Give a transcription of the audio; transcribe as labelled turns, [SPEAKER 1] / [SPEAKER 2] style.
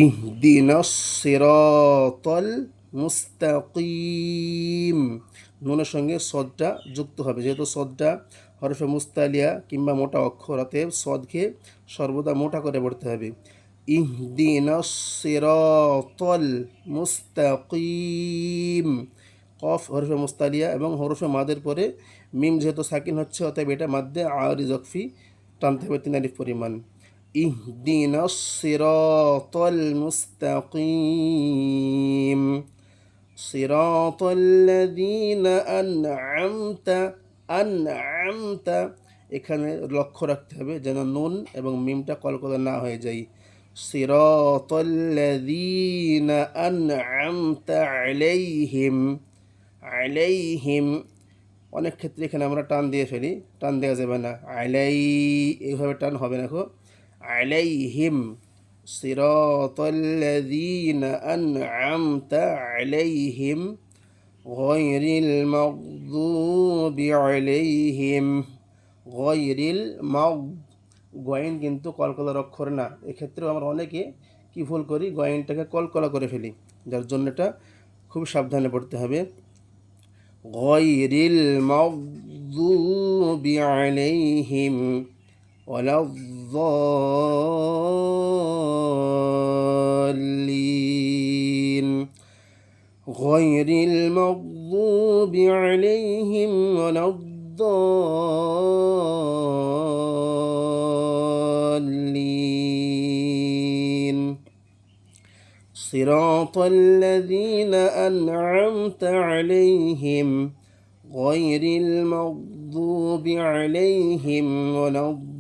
[SPEAKER 1] ইহদিনাস সিরাতাল মুস্তাকিম। নুনের সঙ্গে সদটা যুক্ত হবে, যেহেতু সদটা হরফে মুস্তালিয়া কিংবা মোটা অক্ষর, অতএব সদকে সর্বদা মোটা করে পড়তে হবে। ইহদিনাস সিরাতাল মুস্তাকিম। কফ হরফে মুস্তালিয়া এবং হরফে মাদের পরে মিম যেহেতু সাকিন হচ্ছে, অতএব এটা মাদ্দে আরি জকফি টানতে হবে 3 আলিফ পরিমাণ। ইহদিনাস সিরাতাল মুস্তাকিম সিরাতাল্লাযীনা আনআমতা। আনআমতা, এখানে লক্ষ্য রাখতে হবে যেন নুন এবং মিমটা কলকলা না হয়ে যায়। সিরাতাল্লাযীনা আনআমতা আলাইহিম। আলাইহিম, অনেক ক্ষেত্রে এখানে আমরা টান দিয়ে ফেলি, টান দেওয়া যাবে না, আলাই এইভাবে টান হবে না। আলাইহিম সিরাতাল্লাযীনা আনআমতা আলাইহিম গায়রিল মাগদুবি আলাইহিম। গায়রিল মাগ, গয়েন কিন্তু কলকলার অক্ষর না, এক্ষেত্রেও আমরা অনেকে কি ভুল করি, গয়েনটাকে কলকলা করে ফেলি, যার জন্য এটা খুব সাবধানে পড়তে হবে। গায়রিল মাগদুবি আলাইহিম ওয়ালাদ-দাল্লিন। গায়রিল মাগদুবি আলাইহিম ওয়ালাদ-দাল্লিন। সিরাতাল্লাযীনা আন'আমতা আলাইহিম গায়রিল মাগদুবি আলাইহিম ওয়ালাদ-দাল্লিন।